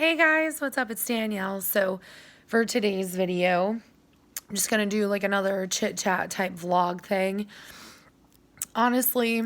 Hey guys, what's up? It's Danielle. So for today's video, I'm just gonna do like another chit chat type vlog thing. Honestly,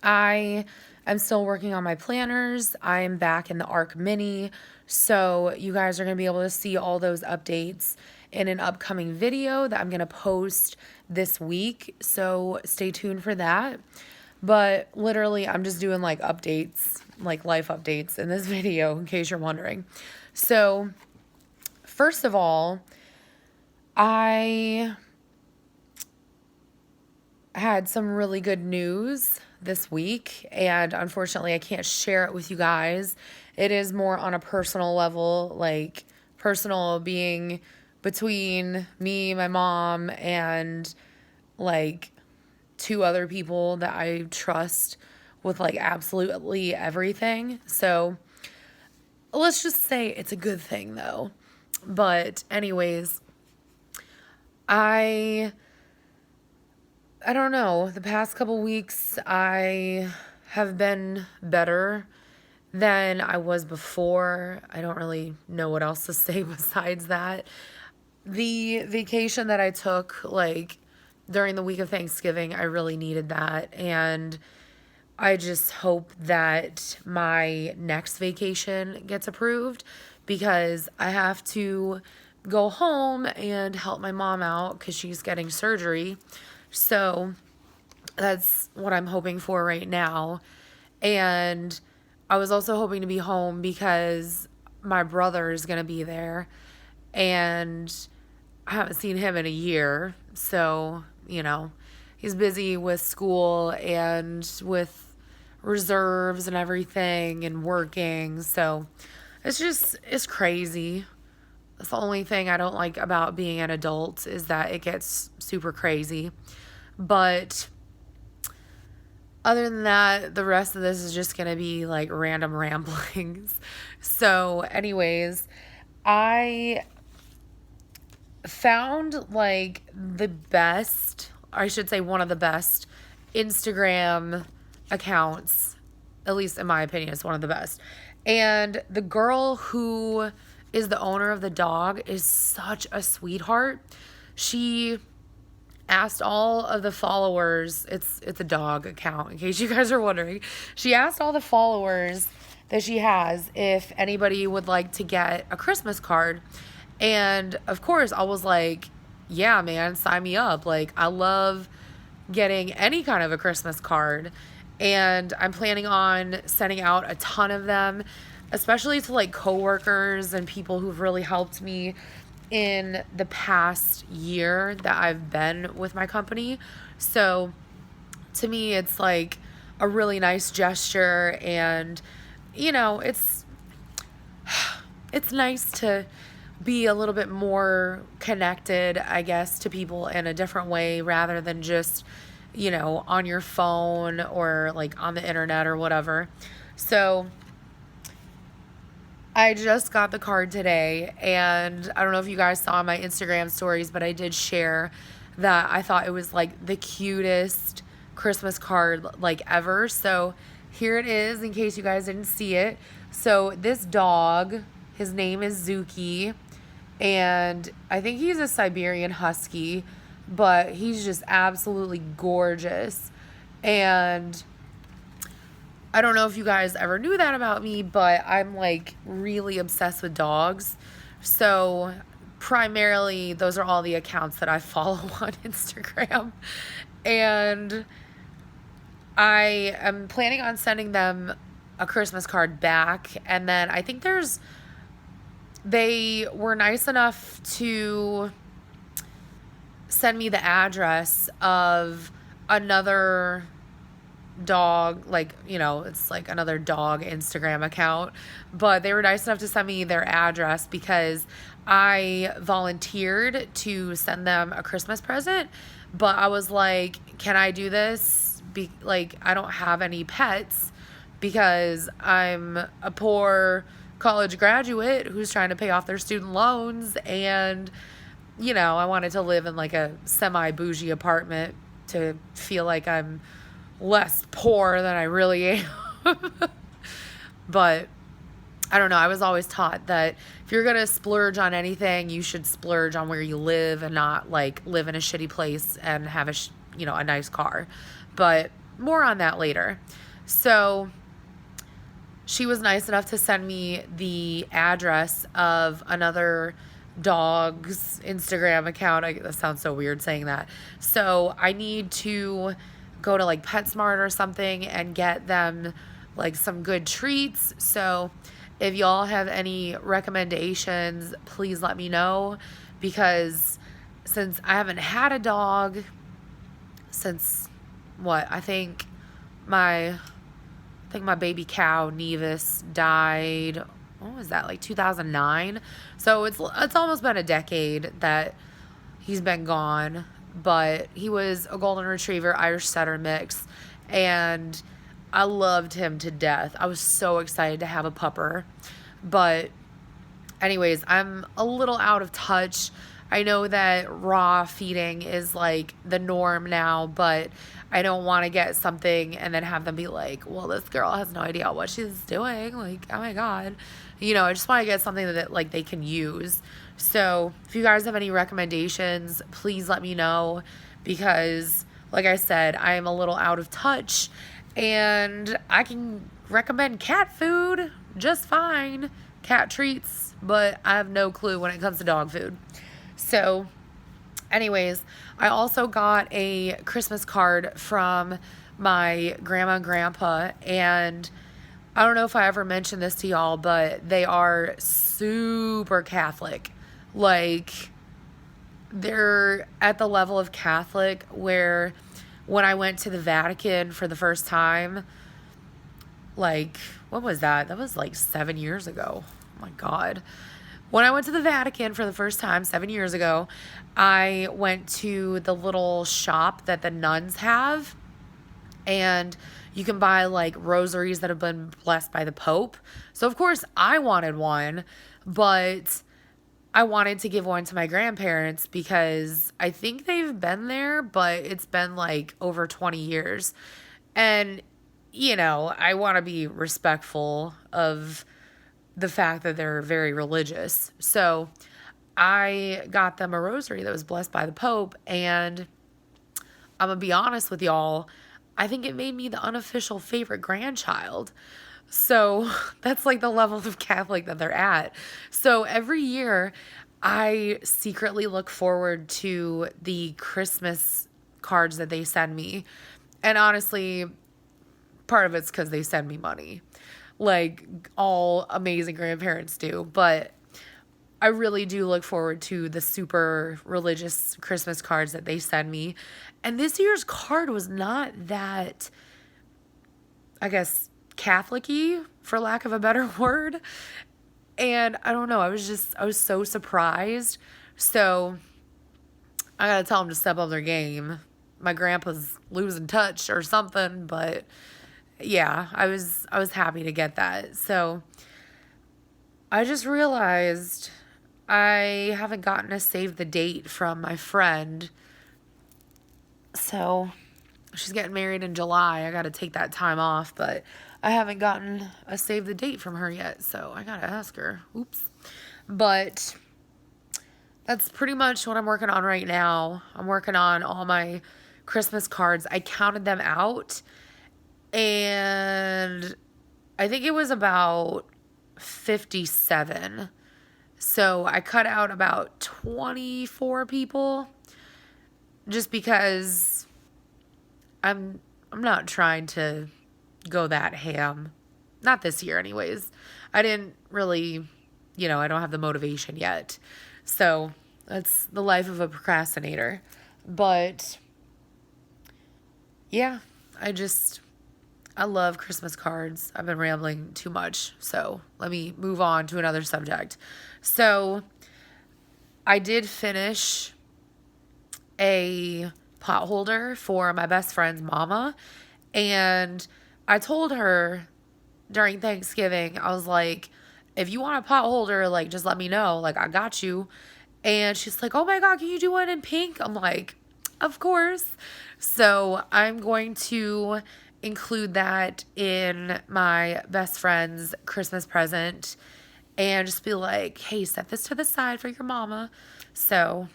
I am still working on my planners. I'm back in the Arc Mini, so you guys are gonna be able to see all those updates in an upcoming video that I'm gonna post this week. So stay tuned for that. But literally, I'm just doing like updates, like life updates in this video, in case you're wondering. So, first of all, I had some really good news this week, and unfortunately, I can't share it with you guys. It is more on a personal level, like personal being between me, my mom, and like two other people that I trust with like absolutely everything. So let's just say it's a good thing though. But anyways, I don't know. The past couple weeks I have been better than I was before. I don't really know what else to say besides that. The vacation that I took like during the week of Thanksgiving, I really needed that. And I just hope that my next vacation gets approved because I have to go home and help my mom out because she's getting surgery. So that's what I'm hoping for right now. And I was also hoping to be home because my brother is going to be there. And I haven't seen him in a year. So, he's busy with school and with reserves and everything and working. So it's crazy. That's the only thing I don't like about being an adult is that it gets super crazy. But other than that, the rest of this is just going to be like random ramblings. So anyways, I found like the best, I should say one of the best Instagram accounts, at least in my opinion, it's one of the best. And the girl who is the owner of the dog is such a sweetheart. She asked all of the followers, it's a dog account in case you guys are wondering. She asked all the followers that she has if anybody would like to get a Christmas card. And of course, I was like, yeah, man, sign me up. Like, I love getting any kind of a Christmas card. And I'm planning on sending out a ton of them, especially to like coworkers and people who've really helped me in the past year that I've been with my company. So to me, it's like a really nice gesture. And, it's nice to be a little bit more connected, I guess, to people in a different way rather than just, on your phone or like on the internet or whatever. So I just got the card today, and I don't know if you guys saw my Instagram stories, but I did share that I thought it was like the cutest Christmas card like ever. So here it is in case you guys didn't see it. So this dog, his name is Zuki, and I think he's a Siberian Husky, but he's just absolutely gorgeous. And I don't know if you guys ever knew that about me, but I'm like really obsessed with dogs. So primarily those are all the accounts that I follow on Instagram. And I am planning on sending them a Christmas card back. And then I think they were nice enough to send me the address of another dog, like, it's like another dog Instagram account, but they were nice enough to send me their address because I volunteered to send them a Christmas present, but I was like, can I do this? I don't have any pets because I'm a poor college graduate who's trying to pay off their student loans, and I wanted to live in like a semi-bougie apartment to feel like I'm less poor than I really am. But I don't know. I was always taught that if you're going to splurge on anything, you should splurge on where you live and not like live in a shitty place and have a nice car. But more on that later. So she was nice enough to send me the address of another dog's Instagram account. That sounds so weird saying that. So I need to go to like PetSmart or something and get them like some good treats. So if y'all have any recommendations, please let me know, because since I haven't had a dog since my baby cow Nevis died. What was that, like 2009? So it's almost been a decade that he's been gone. But he was a golden retriever Irish setter mix, and I loved him to death. I was so excited to have a pupper. But anyways, I'm a little out of touch. I know that raw feeding is like the norm now, but I don't want to get something and then have them be like, well, this girl has no idea what she's doing. Like, oh my God. I just want to get something that like they can use. So if you guys have any recommendations, please let me know, because like I said, I am a little out of touch and I can recommend cat food just fine, cat treats, but I have no clue when it comes to dog food. So anyways, I also got a Christmas card from my grandma and grandpa, and I don't know if I ever mentioned this to y'all, but they are super Catholic. Like, they're at the level of Catholic where when I went to the Vatican for the first time, like, what was that? That was like 7 years ago. Oh my God. When I went to the Vatican for the first time 7 years ago, I went to the little shop that the nuns have, and you can buy like rosaries that have been blessed by the Pope. So of course I wanted one, but I wanted to give one to my grandparents because I think they've been there, but it's been like over 20 years. And, I want to be respectful of the fact that they're very religious. So I got them a rosary that was blessed by the Pope, and I'm going to be honest with y'all, I think it made me the unofficial favorite grandchild. So that's like the level of Catholic that they're at. So every year I secretly look forward to the Christmas cards that they send me. And honestly, part of it's because they send me money, like all amazing grandparents do. But I really do look forward to the super religious Christmas cards that they send me. And this year's card was not that, I guess, Catholic-y, for lack of a better word. And I don't know, I was so surprised. So I gotta tell them to step up their game. My grandpa's losing touch or something, but yeah, I was happy to get that. So I just realized I haven't gotten a save the date from my friend. So she's getting married in July. I got to take that time off, but I haven't gotten a save the date from her yet. So I got to ask her. Oops. But that's pretty much what I'm working on right now. I'm working on all my Christmas cards. I counted them out, and I think it was about 57. So I cut out about 24 people just because I'm not trying to go that ham. Not this year anyways. I didn't really, I don't have the motivation yet. So that's the life of a procrastinator. But yeah, I love Christmas cards. I've been rambling too much, so let me move on to another subject. So I did finish a pot holder for my best friend's mama, and I told her during Thanksgiving, I was like, if you want a pot holder, like, just let me know. Like, I got you. And she's like, oh my God, can you do one in pink? I'm like, of course. So I'm going to include that in my best friend's Christmas present and just be like, hey, set this to the side for your mama. So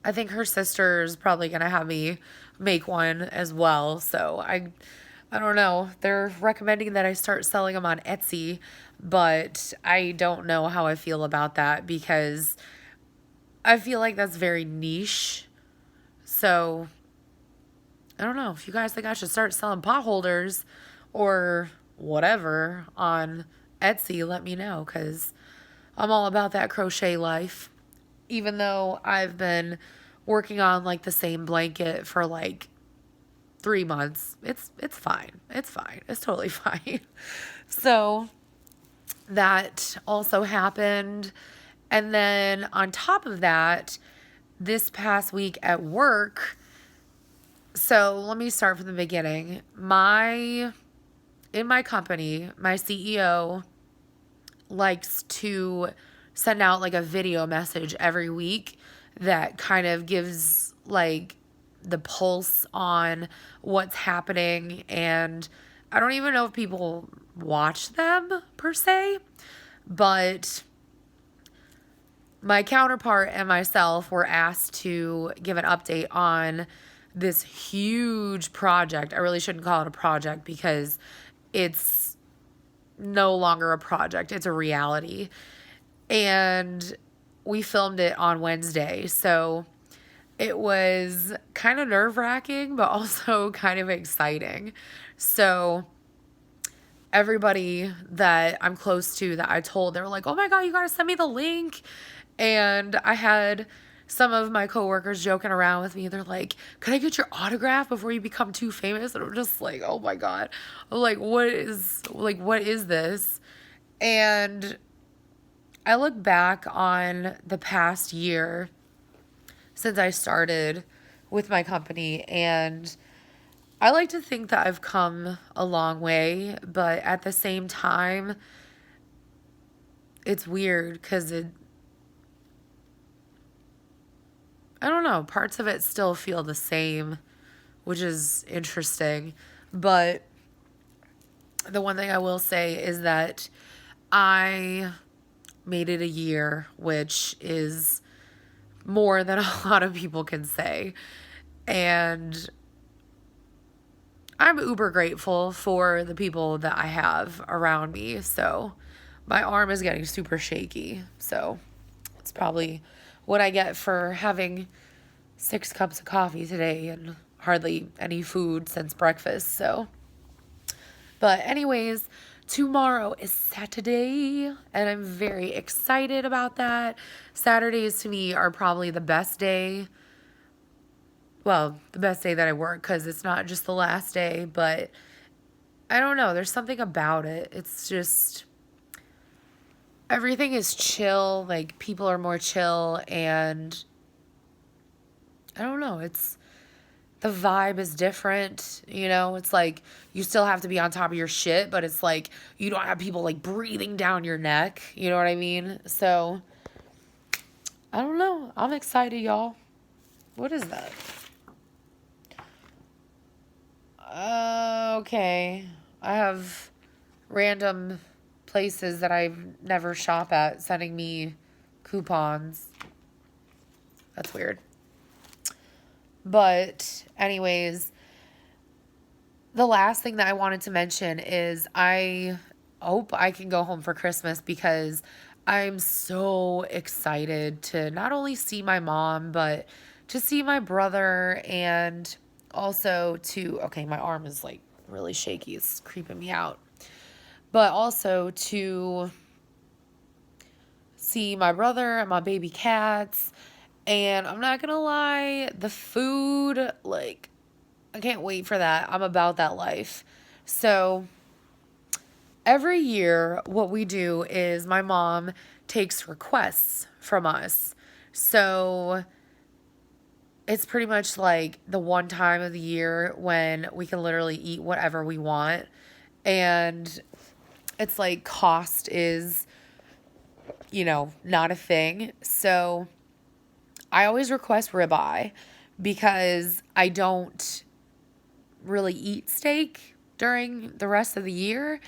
I think her sister's probably going to have me make one as well. So I don't know. They're recommending that I start selling them on Etsy, but I don't know how I feel about that because I feel like that's very niche. So I don't know. If you guys think I should start selling pot holders or whatever on Etsy, let me know because I'm all about that crochet life. Even though I've been working on like the same blanket for like 3 months, it's fine. It's fine. It's totally fine. So that also happened. And then on top of that, this past week at work, so let me start from the beginning. In my company, my CEO likes to send out like a video message every week that kind of gives like the pulse on what's happening. And I don't even know if people watch them per se, but my counterpart and myself were asked to give an update on this huge project. I really shouldn't call it a project because it's no longer a project. It's a reality. And we filmed it on Wednesday. So it was kind of nerve-wracking, but also kind of exciting. So everybody that I'm close to that I told, they were like, oh my God, you got to send me the link. And I had some of my coworkers joking around with me. They're like, could I get your autograph before you become too famous? And I'm just like, oh my God. I'm like, what is this? And I look back on the past year since I started with my company, and I like to think that I've come a long way, but at the same time, it's weird because I don't know, parts of it still feel the same, which is interesting. But the one thing I will say is that I made it a year, which is more than a lot of people can say. And I'm uber grateful for the people that I have around me. So my arm is getting super shaky. So it's probably what I get for having 6 cups of coffee today and hardly any food since breakfast. So, but anyways, tomorrow is Saturday and I'm very excited about that. Saturdays to me are probably the best day. Well, the best day that I work because it's not just the last day, but I don't know. There's something about it. It's just everything is chill. Like people are more chill and I don't know. The vibe is different, it's like you still have to be on top of your shit, but it's like you don't have people like breathing down your neck. You know what I mean? So I don't know. I'm excited, y'all. What is that? Okay. I have random places that I never shop at sending me coupons. That's weird. But anyways, the last thing that I wanted to mention is I hope I can go home for Christmas because I'm so excited to not only see my mom, but to see my brother and also okay, my arm is like really shaky. It's creeping me out. But also to see my brother and my baby cats. And I'm not gonna lie, the food, like, I can't wait for that. I'm about that life. So every year, what we do is my mom takes requests from us. So it's pretty much like the one time of the year when we can literally eat whatever we want. And it's like cost is, not a thing. So I always request ribeye because I don't really eat steak during the rest of the year.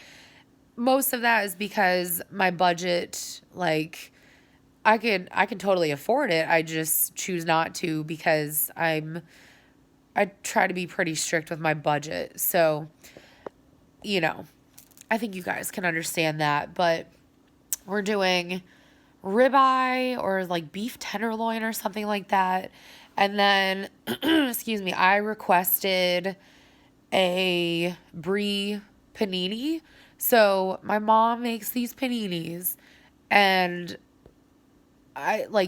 Most of that is because my budget, like, I can totally afford it. I just choose not to because I try to be pretty strict with my budget. So, you know, I think you guys can understand that, but we're doing ribeye or like beef tenderloin or something like that. And then, excuse me, I requested a brie panini. So my mom makes these paninis, and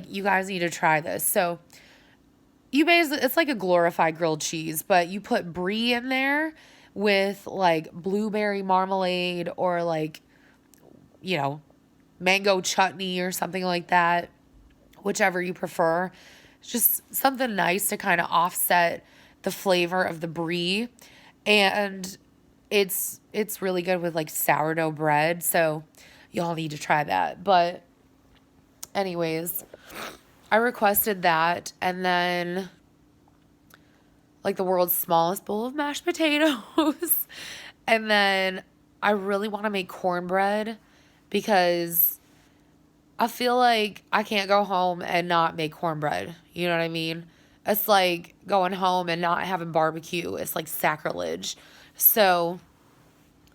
you guys need to try this. So you basically, it's like a glorified grilled cheese, but you put brie in there with like blueberry marmalade or like, you know, mango chutney or something like that, whichever you prefer. It's just something nice to kind of offset the flavor of the brie. And it's really good with like sourdough bread, so y'all need to try that. But anyways, I requested that, and then like the world's smallest bowl of mashed potatoes. And then I really want to make cornbread because I feel like I can't go home and not make cornbread. You know what I mean? It's like going home and not having barbecue. It's like sacrilege. So,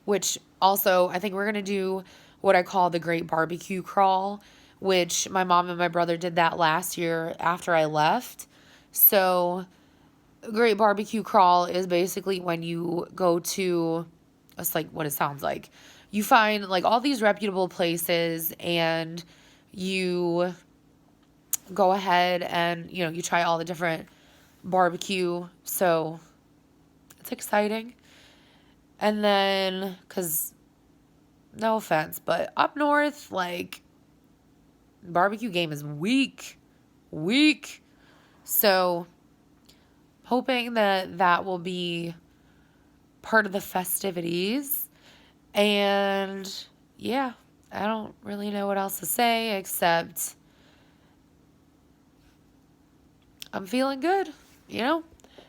which also, I think we're going to do what I call the Great Barbecue Crawl, which my mom and my brother did that last year after I left. So, Great Barbecue Crawl is basically when you go to, it's like what it sounds like. You find like all these reputable places and you go ahead and, you know, you try all the different barbecue. So it's exciting. And then, because no offense, but up north, like, barbecue game is weak. Weak. So hoping that that will be part of the festivities. And yeah, I don't really know what else to say except I'm feeling good, you know?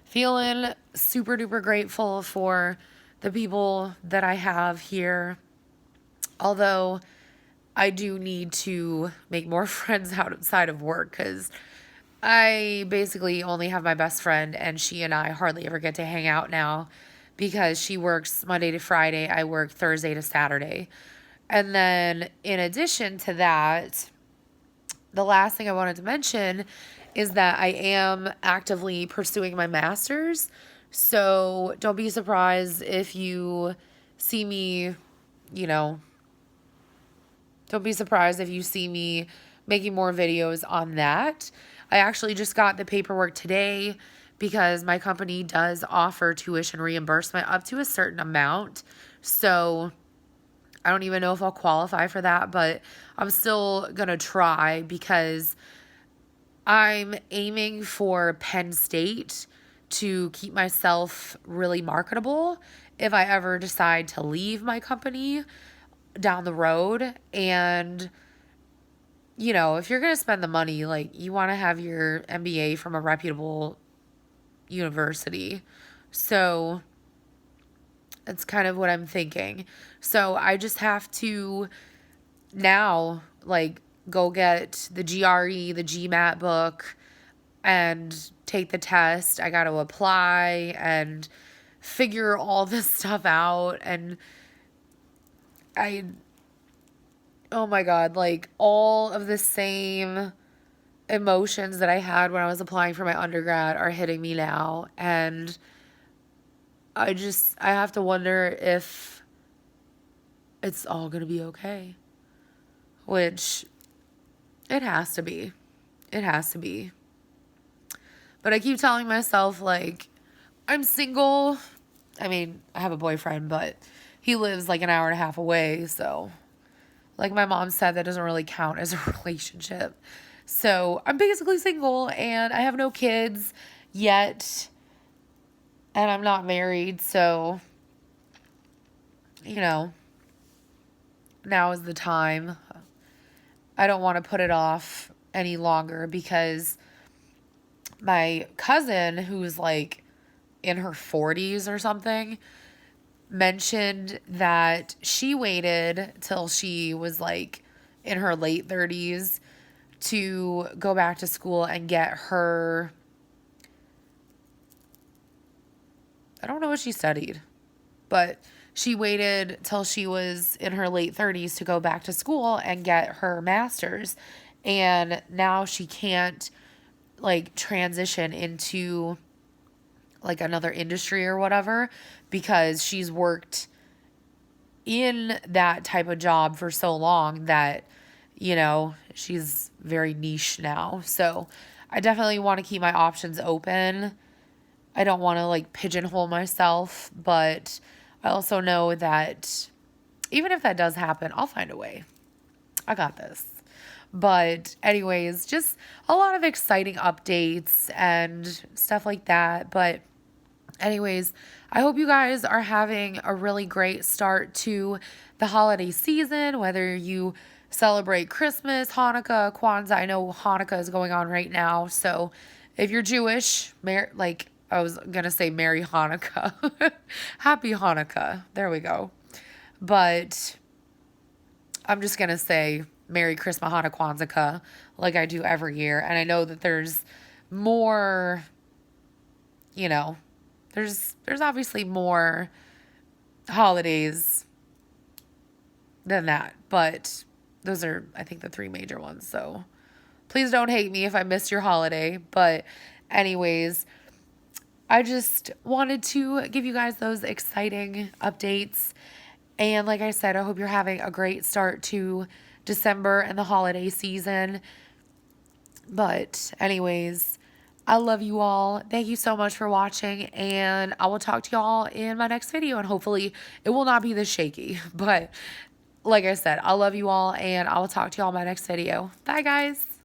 Feeling super duper grateful for the people that I have here. Although I do need to make more friends outside of work because I basically only have my best friend, and she and I hardly ever get to hang out now because she works Monday to Friday. I work Thursday to Saturday. And then in addition to that, the last thing I wanted to mention is that I am actively pursuing my master's. So don't be surprised if you see me, you know, don't be surprised if you see me making more videos on that. I actually just got the paperwork today because my company does offer tuition reimbursement up to a certain amount. So I don't even know if I'll qualify for that, but I'm still going to try because I'm aiming for Penn State to keep myself really marketable if I ever decide to leave my company down the road. And, you know, if you're going to spend the money, like, you want to have your MBA from a reputable university. So that's kind of what I'm thinking. So I just have to now, like, go get the GRE, the GMAT book, and take the test. I got to apply and figure all this stuff out. And oh my God, like, all of the same emotions that I had when I was applying for my undergrad are hitting me now. And I have to wonder if it's all going to be okay. Which it has to be. It has to be. But I keep telling myself, like, I'm single. I mean, I have a boyfriend, but he lives like an hour and a half away. So, like my mom said, that doesn't really count as a relationship. So I'm basically single and I have no kids yet. And I'm not married. So, you know, now is the time. I don't want to put it off any longer because my cousin, who's like in her 40s or something, mentioned that she waited till she was like in her late 30s to go back to school and get her, I don't know what she studied, but she waited till she was in her late 30s to go back to school and get her master's. And now she can't like transition into like another industry or whatever because she's worked in that type of job for so long that, you know, she's very niche now. So I definitely want to keep my options open. I don't want to like pigeonhole myself, but I also know that even if that does happen, I'll find a way. I got this. But, anyways, just a lot of exciting updates and stuff like that. But, anyways, I hope you guys are having a really great start to the holiday season, whether you celebrate Christmas, Hanukkah, Kwanzaa. I know Hanukkah is going on right now. So, if you're Jewish, like I was going to say Merry Hanukkah. Happy Hanukkah. There we go. But I'm just going to say Merry Christmas, Hanukkah, Kwanzaa, like I do every year. And I know that there's more, you know, there's obviously more holidays than that. But those are, I think, the three major ones. So please don't hate me if I missed your holiday. But anyways, I just wanted to give you guys those exciting updates. And like I said, I hope you're having a great start to December and the holiday season. But anyways, I love you all. Thank you so much for watching. And I will talk to y'all in my next video. And hopefully it will not be this shaky. But like I said, I love you all. And I will talk to y'all in my next video. Bye, guys.